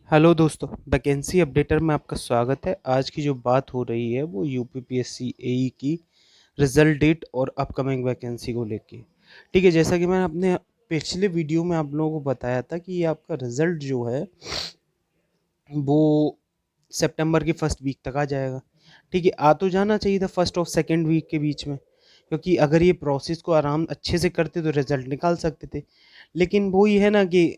Hello दोस्तों, vacancy updater में आपका स्वागत है। आज की जो बात हो रही है वो यूपीपीएससी एई की रिजल्ट डेट और अपकमिंग वैकेंसी को लेके। ठीक है, जैसा कि मैंने अपने पिछले वीडियो में आप लोगों को बताया था कि ये आपका रिजल्ट जो है वो सितंबर की फर्स्ट वीक तक आ जाएगा। ठीक है, आ तो जाना चाहिए था फर्स्ट और सेकेंड वीक के बीच में, क्योंकि अगर ये प्रोसेस को आराम अच्छे से करते तो रिजल्ट निकाल सकते थे। लेकिन वो ही है ना कि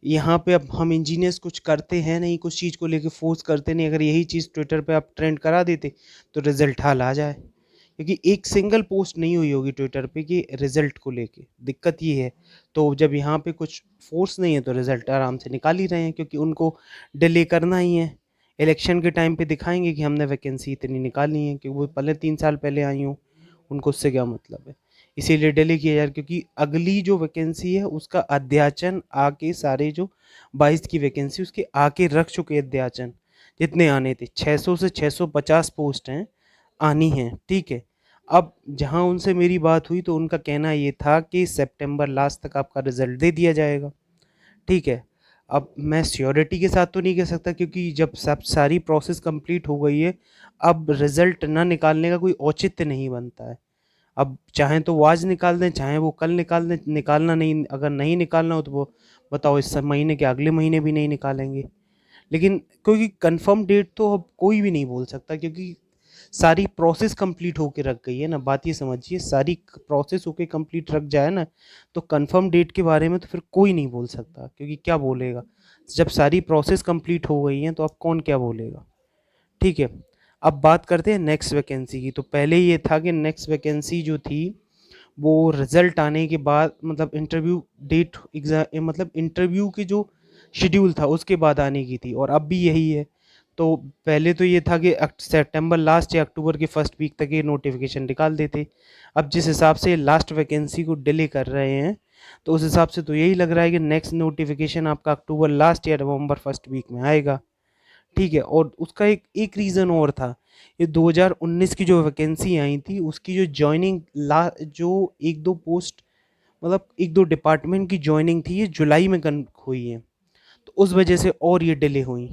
यहाँ पे अब हम इंजीनियर्स कुछ करते हैं नहीं, कुछ चीज़ को लेके फोर्स करते नहीं। अगर यही चीज़ ट्विटर पे आप ट्रेंड करा देते तो रिजल्ट हाल आ जाए, क्योंकि एक सिंगल पोस्ट नहीं हुई होगी ट्विटर पे कि रिजल्ट को लेके। दिक्कत ये है। तो जब यहाँ पे कुछ फोर्स नहीं है तो रिजल्ट आराम से निकाल ही रहे हैं, क्योंकि उनको डिले करना ही है। इलेक्शन के टाइम पे दिखाएंगे कि हमने वैकेंसी इतनी निकाली है, क्योंकि वो पहले 3 साल पहले आई हूँ, उनको उससे क्या मतलब है। इसीलिए डिले किया यार, क्योंकि अगली जो वैकेंसी है उसका अध्याचन आके सारे जो 22 की वैकेंसी उसके आके रख चुके अध्याचन। जितने आने थे 600 से 650 पोस्ट हैं, आनी है। ठीक है, अब जहां उनसे मेरी बात हुई तो उनका कहना ये था कि सितंबर लास्ट तक आपका रिजल्ट दे दिया जाएगा। ठीक है, अब मैं श्योरिटी के साथ तो नहीं कह सकता, क्योंकि जब सब सारी प्रोसेस कंप्लीट हो गई है, अब रिजल्ट ना निकालने का कोई औचित्य नहीं बनता है। अब चाहे तो वो आज निकाल दें, चाहे वो कल निकाल दें। निकालना नहीं, अगर नहीं निकालना हो तो वो बताओ इस महीने के अगले महीने भी नहीं निकालेंगे। लेकिन क्योंकि कंफर्म डेट तो अब कोई भी नहीं बोल सकता, क्योंकि सारी प्रोसेस कंप्लीट होके रख गई है ना। बात ये समझिए, सारी प्रोसेस होके कंप्लीट रख जाए ना, तो कंफर्म डेट के बारे में तो फिर कोई नहीं बोल सकता, क्योंकि क्या बोलेगा। जब सारी प्रोसेस कंप्लीट हो गई है तो अब कौन क्या बोलेगा। ठीक है, अब बात करते हैं नेक्स्ट वैकेंसी की। तो पहले ये था कि नेक्स्ट वैकेंसी जो थी वो रिजल्ट आने के बाद, मतलब इंटरव्यू डेट एग्जाम, मतलब इंटरव्यू की जो शेड्यूल था उसके बाद आने की थी, और अब भी यही है। तो पहले तो ये था कि सितंबर लास्ट या अक्टूबर के फर्स्ट वीक तक ये नोटिफिकेशन निकाल देते। अब जिस हिसाब से लास्ट वैकेंसी को डिले कर रहे हैं, तो उस हिसाब से तो यही लग रहा है कि नेक्स्ट नोटिफिकेशन आपका अक्टूबर लास्ट या नवंबर फर्स्ट वीक में आएगा। ठीक है, और उसका एक एक रीज़न और था। ये 2019 की जो वैकेंसी आई थी उसकी जो जॉइनिंग ला जो एक दो पोस्ट, मतलब एक दो डिपार्टमेंट की जॉइनिंग थी, ये जुलाई में कन हुई है। तो उस वजह से और ये डिले हुई।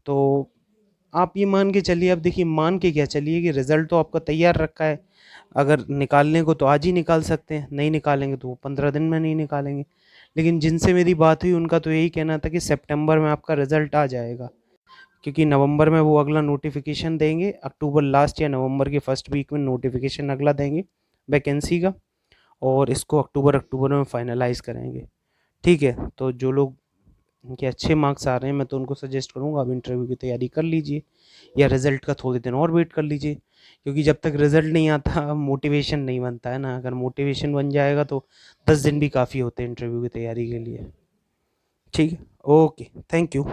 तो आप ये मान के चलिए, अब देखिए मान के क्या चलिए कि रिजल्ट तो आपका तैयार रखा है। अगर निकालने को तो आज ही निकाल सकते हैं, नहीं निकालेंगे तो वो 15 दिन में नहीं निकालेंगे। लेकिन जिनसे मेरी बात हुई उनका तो यही कहना था कि सितंबर में आपका रिजल्ट आ जाएगा, क्योंकि नवंबर में वो अगला नोटिफिकेशन देंगे, अक्टूबर लास्ट या नवंबर के फर्स्ट वीक में नोटिफिकेशन अगला देंगे वैकेंसी का, और इसको अक्टूबर अक्टूबर में फाइनलाइज करेंगे। ठीक है, तो जो लोग के अच्छे मार्क्स आ रहे हैं मैं तो उनको सजेस्ट करूंगा अब इंटरव्यू की तैयारी कर लीजिए, या रिजल्ट का थोड़े दिन और वेट कर लीजिए। क्योंकि जब तक रिजल्ट नहीं आता मोटिवेशन नहीं बनता है ना। अगर मोटिवेशन बन जाएगा तो 10 दिन भी काफ़ी होते हैं इंटरव्यू की तैयारी के लिए। ठीक है, ओके, थैंक यू।